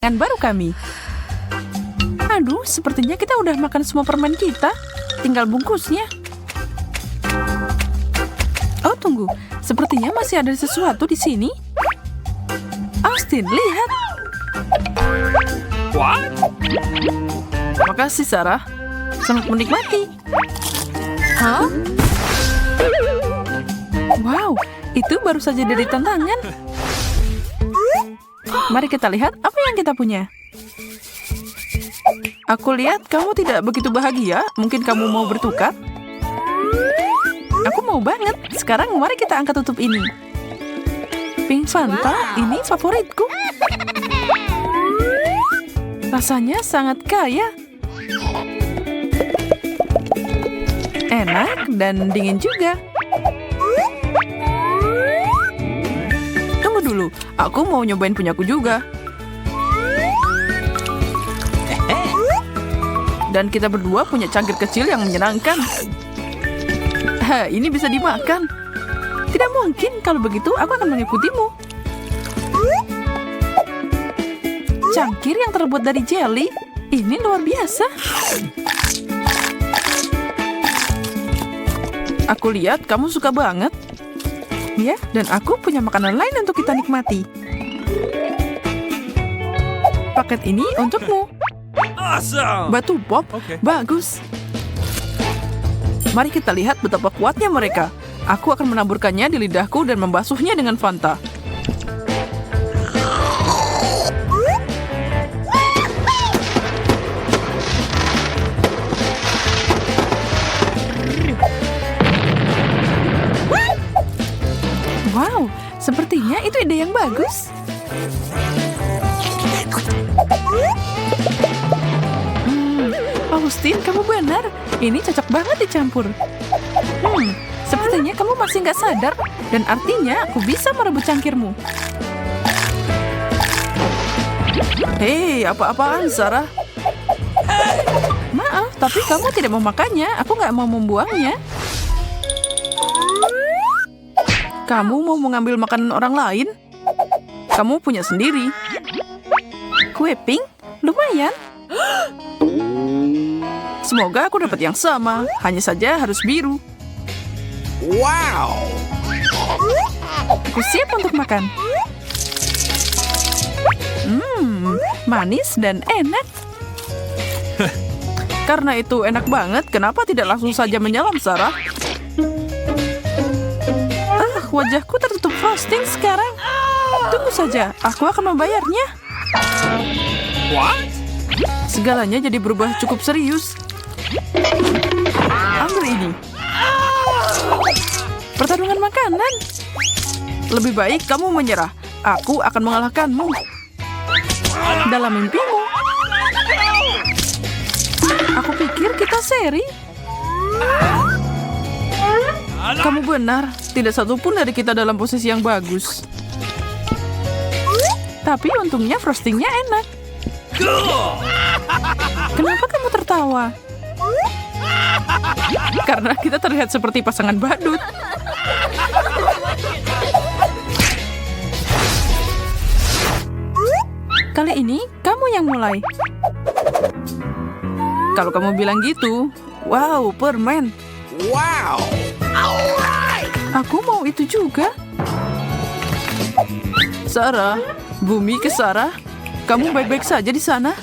Yang baru kami. Aduh, sepertinya kita udah makan semua permen kita. Tinggal bungkusnya. Oh, tunggu. Sepertinya masih ada sesuatu di sini. Austin, lihat. What? Terima kasih, Sarah. Selamat menikmati. Hah? Wow, itu baru saja dari tantangan. Mari kita lihat apa yang kita punya. Aku lihat kamu tidak begitu bahagia. Mungkin kamu mau bertukar? Aku mau banget. Sekarang mari kita angkat tutup ini. Pink Fanta, ini favoritku. Rasanya sangat kaya. Enak dan dingin juga. Tunggu dulu, aku mau nyobain punyaku juga. Dan kita berdua punya cangkir kecil yang menyenangkan. Ini bisa dimakan. Tidak mungkin, kalau begitu aku akan mengikutimu. Cangkir yang terbuat dari jelly. Ini luar biasa. Aku lihat kamu suka banget. Ya, dan aku punya makanan lain untuk kita nikmati. Paket ini untukmu. Awesome! Batu pop, Oke. bagus. Mari kita lihat betapa kuatnya mereka. Aku akan menaburkannya di lidahku dan membasuhnya dengan Fanta. Wow, sepertinya itu ide yang bagus. Austin, kamu benar. Ini cocok banget dicampur. Sepertinya kamu masih nggak sadar. Dan artinya aku bisa merebut cangkirmu. Hei, apa-apaan, Sarah? Maaf, tapi kamu tidak mau makannya. Aku nggak mau membuangnya. Kamu mau mengambil makanan orang lain? Kamu punya sendiri. Kue pink? Lumayan. Semoga aku dapat yang sama. Hanya saja harus biru. Wow! Aku siap untuk makan. Manis dan enak. Karena itu enak banget, kenapa tidak langsung saja menyelam, Sarah? Wajahku tertutup frosting sekarang. Tunggu saja, aku akan membayarnya. What? Segalanya jadi berubah cukup serius. Ambil ini. Pertarungan makanan. Lebih baik kamu menyerah. Aku akan mengalahkanmu. Dalam mimpimu. Aku pikir kita seri. Kamu benar. Tidak satupun dari kita dalam posisi yang bagus. Tapi untungnya frostingnya enak. Kenapa kamu tertawa? Karena kita terlihat seperti pasangan badut. Kali ini kamu yang mulai. Kalau kamu bilang gitu, wow, permen. Wow! Aku mau itu juga. Sarah, bumi ke Sarah. Kamu baik-baik saja di sana?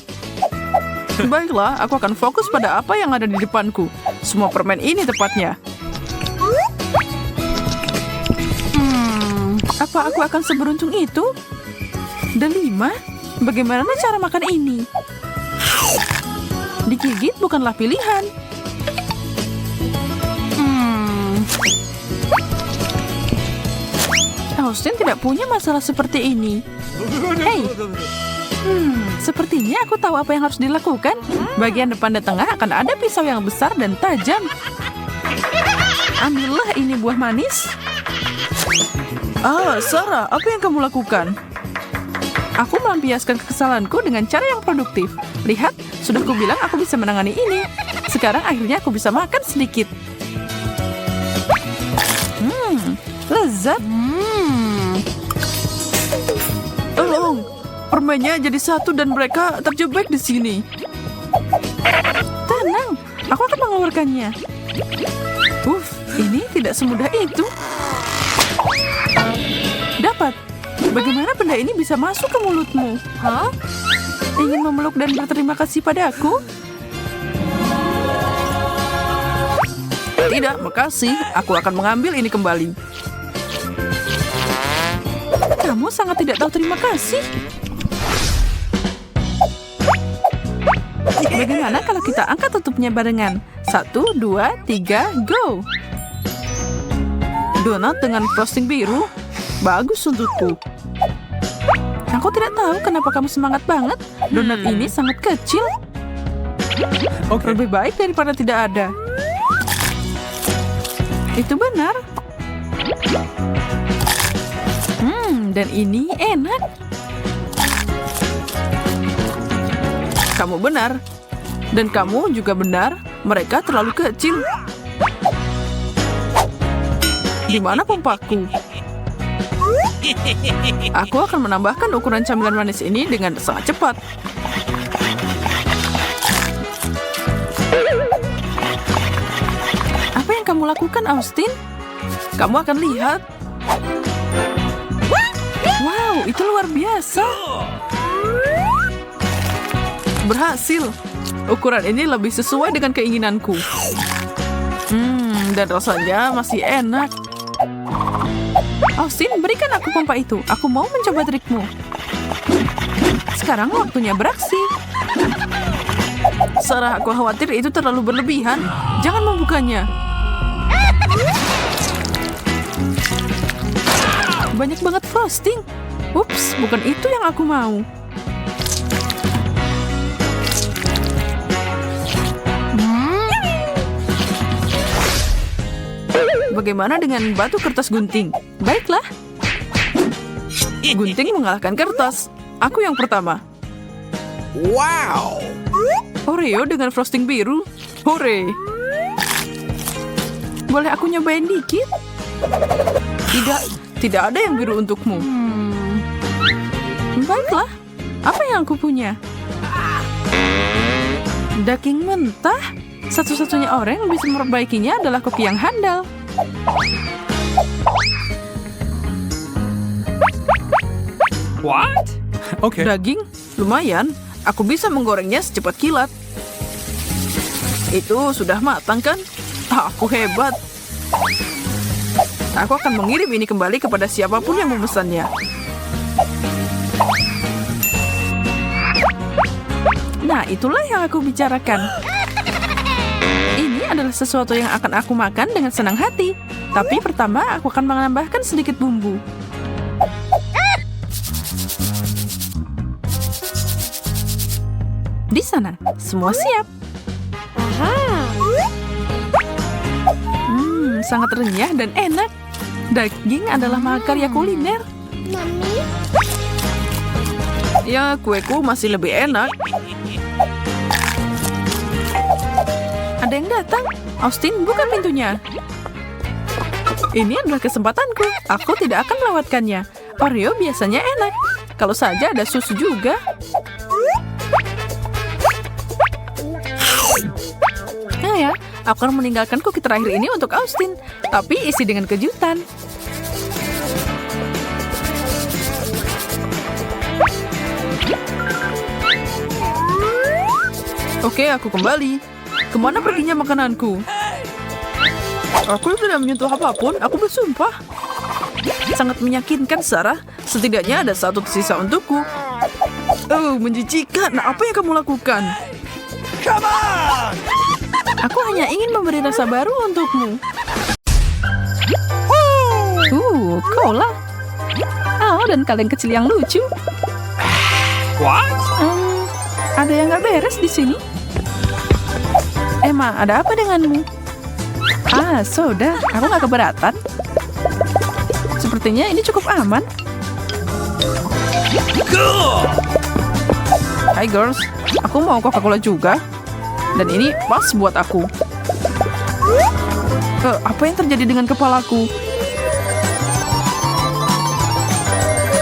Baiklah, aku akan fokus pada apa yang ada di depanku. Semua permen ini tepatnya. Apa aku akan seberuntung itu? Delima, bagaimana cara makan ini? Digigit bukanlah pilihan. Austin tidak punya masalah seperti ini. Hei, sepertinya aku tahu apa yang harus dilakukan. Bagian depan dan tengah akan ada pisau yang besar dan tajam. Ambillah ini buah manis. Sarah, apa yang kamu lakukan? Aku melampiaskan kekesalanku dengan cara yang produktif. Lihat, sudah kubilang aku bisa menangani ini. Sekarang akhirnya aku bisa makan sedikit. Lezat. Tolong, permennya jadi satu dan mereka terjebak di sini. Tenang, aku akan mengeluarkannya. Ini tidak semudah itu. Dapat. Bagaimana benda ini bisa masuk ke mulutmu? Hah? Ingin memeluk dan berterima kasih padaku? Tidak, makasih. Aku akan mengambil ini kembali. Kamu sangat tidak tahu terima kasih. Bagaimana kalau kita angkat tutupnya barengan? 1, 2, 3, go! Donat dengan frosting biru? Bagus untukku. Aku tidak tahu kenapa kamu semangat banget. Donat ini sangat kecil. Lebih baik daripada tidak ada. Itu benar. Dan ini enak. Kamu benar. Dan kamu juga benar. Mereka terlalu kecil. Di mana pompaku? Aku akan menambahkan ukuran camilan manis ini dengan sangat cepat. Apa yang kamu lakukan, Austin? Kamu akan lihat. Wow, itu luar biasa. Berhasil. Ukuran ini lebih sesuai dengan keinginanku. Dan rasanya masih enak. Austin, berikan aku pompa itu. Aku mau mencoba trikmu. Sekarang waktunya beraksi. Sarah, aku khawatir itu terlalu berlebihan. Jangan membukanya. Banyak banget frosting. Ups, bukan itu yang aku mau. Bagaimana dengan batu kertas gunting? Baiklah. Gunting mengalahkan kertas. Aku yang pertama. Wow! Oreo dengan frosting biru. Hore! Boleh aku nyobain dikit? Tidak ada yang biru untukmu. Baiklah. Apa yang aku punya? Daging mentah? Satu-satunya orang yang bisa memperbaikinya adalah koki yang handal. What? Okay. Daging? Lumayan. Aku bisa menggorengnya secepat kilat. Itu sudah matang kan? Aku hebat. Aku akan mengirim ini kembali kepada siapapun yang memesannya. Nah, itulah yang aku bicarakan. Ini adalah sesuatu yang akan aku makan dengan senang hati. Tapi pertama, aku akan menambahkan sedikit bumbu. Di sana, semua siap. Sangat renyah dan enak. Daging adalah mahakarya kuliner. Ya, kueku masih lebih enak. Ada yang datang. Austin, buka pintunya. Ini adalah kesempatanku. Aku tidak akan melewatkannya. Oreo biasanya enak. Kalau saja ada susu juga. Ya, aku akan meninggalkan cookie terakhir ini untuk Austin. Tapi isi dengan kejutan. Oke, aku kembali. Kemana perginya makananku? Aku tidak menyentuh apapun, aku bersumpah. Sangat meyakinkan, Sarah. Setidaknya ada satu tersisa untukku. Oh, menjijikan. Nah, apa yang kamu lakukan? Come on! Aku hanya ingin memberi rasa baru untukmu. Cola. Oh, dan kalian kecil yang lucu. What? Ada yang gak beres di sini. Emma, ada apa denganmu? Soda. Aku gak keberatan. Sepertinya ini cukup aman. Cool! Hai girls, aku mau Coca-Cola juga. Dan ini pas buat aku. Apa yang terjadi dengan kepalaku?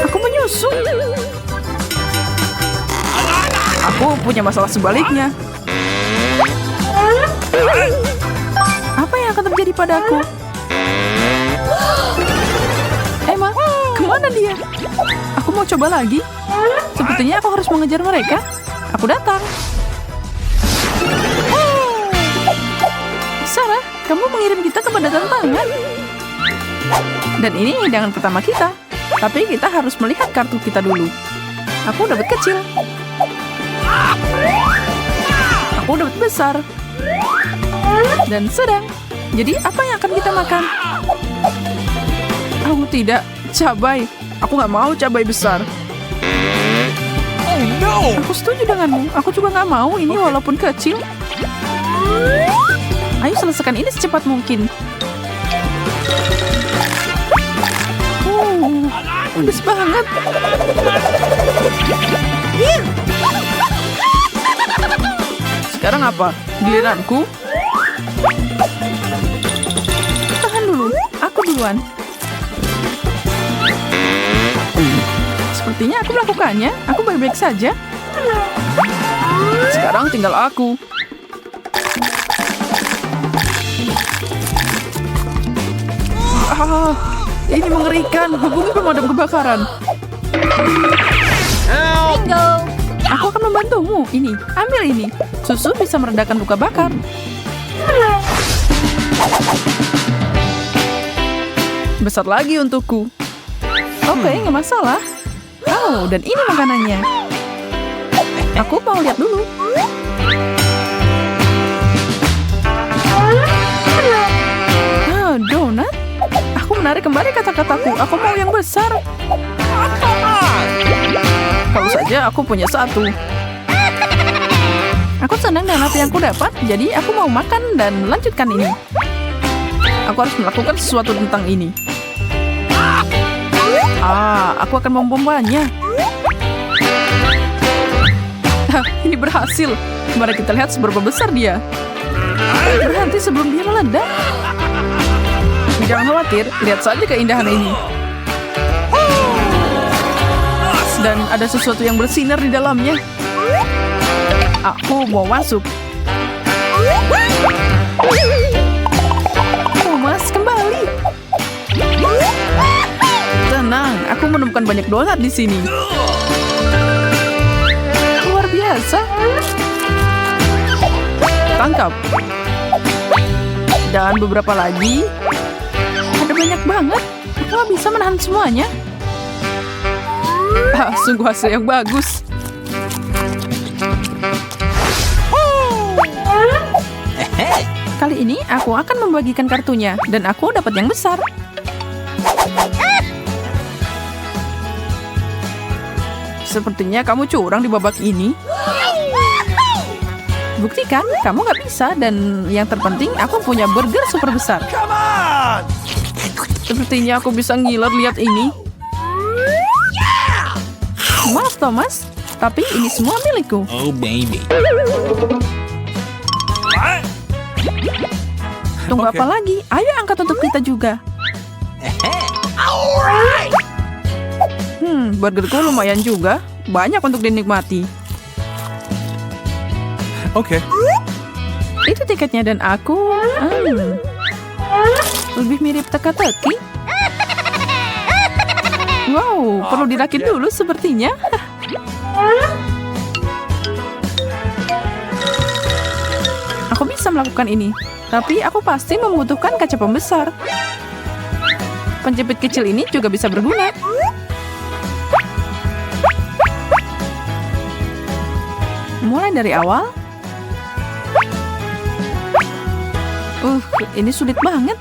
Aku menyusut. Aku punya masalah sebaliknya. Apa yang akan terjadi padaku? Emma, kemana dia? Aku mau coba lagi. Sepertinya aku harus mengejar mereka. Aku datang. Sarah, kamu mengirim kita kepada tantangan. Dan ini hidangan pertama kita. Tapi kita harus melihat kartu kita dulu. Aku dapat kecil. Aku dapat besar. Dan sedang. Jadi apa yang akan kita makan? Oh tidak, cabai. Aku nggak mau cabai besar. Oh no! Aku setuju denganmu. Aku juga nggak mau ini walaupun kecil. Ayo selesaikan ini secepat mungkin. Pedes banget. Sekarang apa? Giliranku? Tahan dulu. Aku duluan. Sepertinya aku melakukannya. Aku baik-baik saja. Sekarang tinggal aku. Ini mengerikan. Hubungi pemadam kebakaran. Bingo. Aku akan membantumu. Ini, ambil ini. Susu bisa meredakan luka bakar. Besar lagi untukku. Oke, nggak masalah. Oh, dan ini makanannya. Aku mau lihat dulu. Donat? Aku menarik kembali kata-kataku. Aku mau yang besar. Kalau saja aku punya satu. Aku senang dengan apa yang aku dapat, jadi aku mau makan dan lanjutkan ini. Aku harus melakukan sesuatu tentang ini. Aku akan membombanya. Ini berhasil. Mari kita lihat seberapa besar dia. Berhenti sebelum dia meledak. Jangan khawatir, lihat saja keindahan ini. Dan ada sesuatu yang bersinar di dalamnya. Aku mau masuk. Thomas, kembali. Tenang, aku menemukan banyak donat di sini. Luar biasa. Tangkap. Dan beberapa lagi. Ada banyak banget. Aku nggak bisa menahan semuanya. Sungguh hasil yang bagus. Kali ini aku akan membagikan kartunya. Dan aku dapat yang besar. Sepertinya kamu curang di babak ini. Buktikan, kamu nggak bisa. Dan yang terpenting, aku punya burger super besar. Come on! Sepertinya aku bisa ngiler lihat ini. Maaf, Thomas. Tapi ini semua milikku. Oh, baby. What? Tunggu Oke. apa lagi? Ayo angkat untuk kita juga. Burgerku lumayan juga. Banyak untuk dinikmati. Okay. Itu tiketnya dan aku... lebih mirip teka-teki. Wow, perlu dirakit dulu sepertinya. Aku bisa melakukan ini. Tapi aku pasti membutuhkan kaca pembesar. Penjepit kecil ini juga bisa berguna. Mulai dari awal. Ini sulit banget.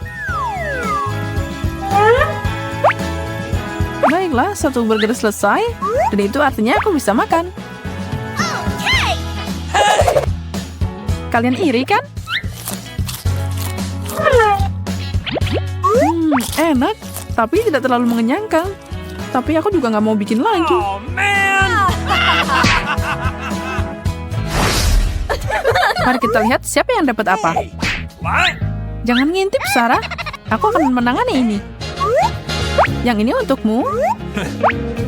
Baiklah, satu burger selesai. Dan itu artinya aku bisa makan. Kalian iri kan? Enak, tapi tidak terlalu mengenyangkan. Tapi aku juga nggak mau bikin lagi. Oh man! Mari kita lihat siapa yang dapat apa. What? Jangan ngintip, Sarah. Aku akan menangani ini. Yang ini untukmu.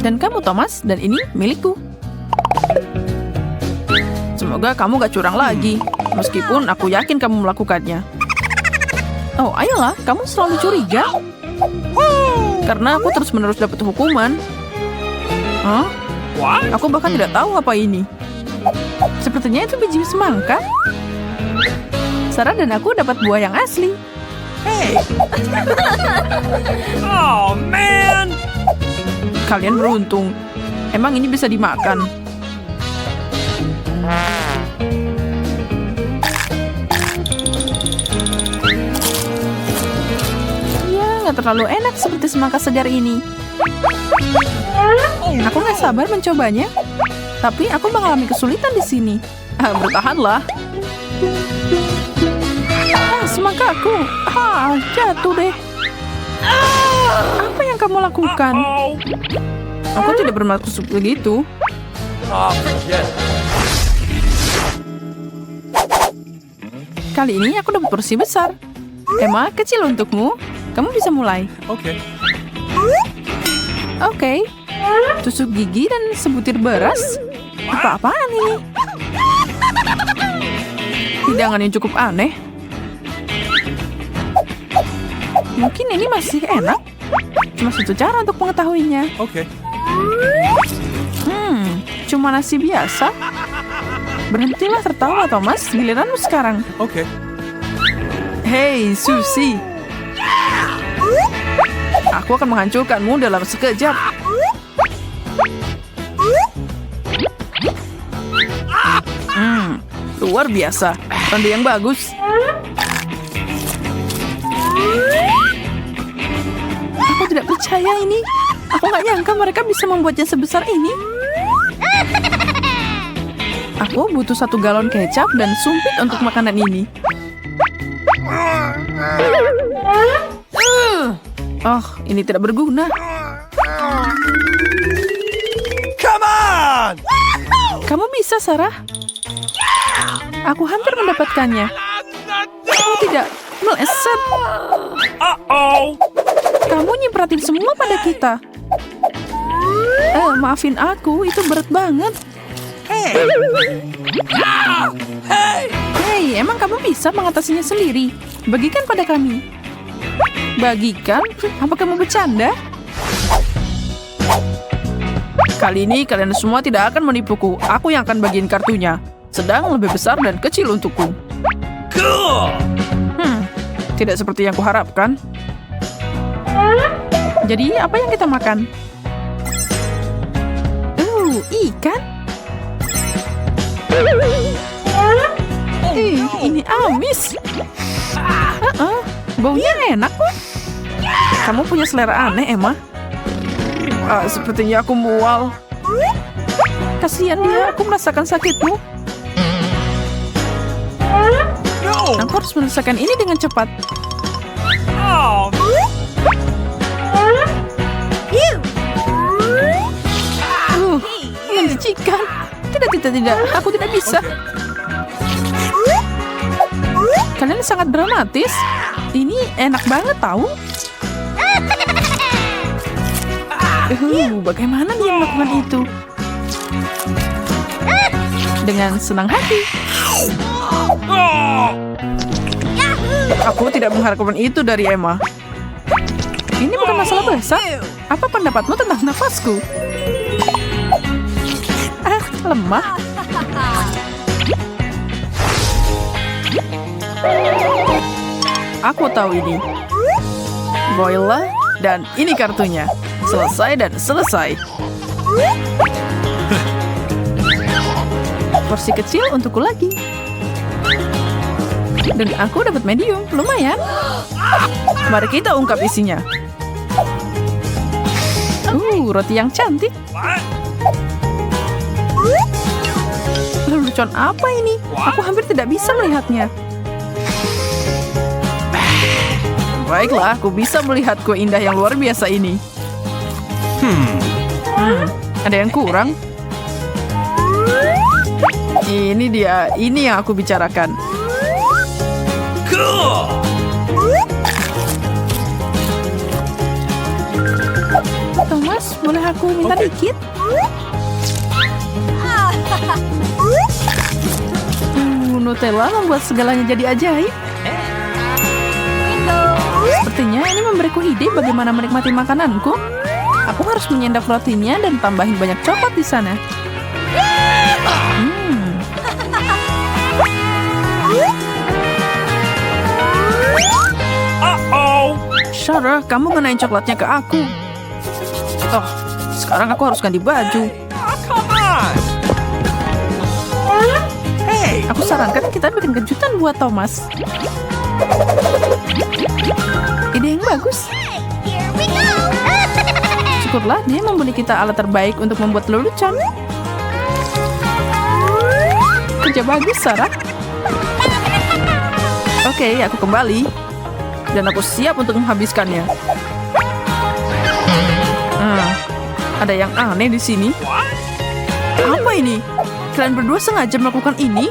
Dan kamu, Thomas. Dan ini milikku. Semoga kamu gak curang lagi. Meskipun aku yakin kamu melakukannya. Oh, ayolah, kamu selalu curiga. Karena aku terus-menerus dapat hukuman. Hah? What? Aku bahkan tidak tahu apa ini. Sepertinya itu biji semangka. Sarah dan aku dapat buah yang asli. Hey! Oh, man! Kalian beruntung. Emang ini bisa dimakan? Ya, nggak terlalu enak seperti semangka segar ini. Aku nggak sabar mencobanya. Tapi aku mengalami kesulitan di sini. Bertahanlah. Semangkaku. Jatuh deh. Apa yang kamu lakukan? Oh! Aku tidak bermaksud begitu. Oh, forget it. Kali ini aku dapat porsi besar. Emma, kecil untukmu. Kamu bisa mulai. Okay. Oke. Tusuk gigi dan sebutir beras. Apa-apaan ini? Hidangan yang cukup aneh. Mungkin ini masih enak. Cuma satu cara untuk mengetahuinya. Okay. Cuma nasi biasa. Berhentilah tertawa, Thomas. Giliranmu sekarang. Okay. Hei, Susie. Aku akan menghancurkanmu dalam sekejap. Luar biasa. Tanda yang bagus. Aku tidak percaya ini. Aku nggak nyangka mereka bisa membuatnya sebesar ini. Aku butuh 1 galon kecap dan sumpit untuk makanan ini. Oh, ini tidak berguna. Come on! Kamu bisa, Sarah. Aku hampir mendapatkannya. Kamu tidak meleset. Uh-oh! Kamu nyempratin semua pada kita. Maafin aku, itu berat banget. Hey! Hey! Hei, emang kamu bisa mengatasinya sendiri? Bagikan pada kami. Bagikan? Apa kamu bercanda? Kali ini kalian semua tidak akan menipuku. Aku yang akan bagiin kartunya. Sedang, lebih besar, dan kecil untukku. Cool! Tidak seperti yang kuharapkan. Jadi, apa yang kita makan? Ikan? Ini amis. Baunya enak kok. Kamu punya selera aneh, Emma. Sepertinya aku mual. Kasihan dia, aku merasakan sakitmu. No! Aku harus menyelesaikan ini dengan cepat. Oh! Menjijikan. Tidak. Aku tidak bisa. Kalian sangat dramatis. Ini enak banget tahu. Bagaimana dia melakukan itu? Dengan senang hati. Oh! Aku tidak mengharapkan itu dari Emma. Ini bukan masalah besar. Apa pendapatmu tentang nafasku? Lemah. Aku tahu ini. Boiler dan ini kartunya. Selesai dan selesai. Porsi kecil untukku lagi. Dan aku dapat medium, lumayan. Mari kita ungkap isinya. Roti yang cantik. What? Lelucon apa ini? Aku hampir tidak bisa melihatnya. Baiklah, aku bisa melihat kue indah yang luar biasa ini. Ada yang kurang. Ini dia, ini yang aku bicarakan. Cool! Thomas, boleh aku minta dikit? Nutella membuat segalanya jadi ajaib. Sepertinya ini memberiku ide bagaimana menikmati makananku. Aku harus menyendok rotinya dan tambahin banyak coklat di sana. Uh-oh. Sarah, kamu ngenain coklatnya ke aku. Oh, sekarang aku harus ganti baju. Oh, come on. Hey. Aku sarankan kita bikin kejutan buat Thomas. Ide yang bagus. Here we go! Syukurlah dia membeli kita alat terbaik untuk membuat lelucon. Kerja bagus, Sarah. Oke, aku kembali. Dan aku siap untuk menghabiskannya. Ada yang aneh di sini. What? Apa ini? Kalian berdua sengaja melakukan ini?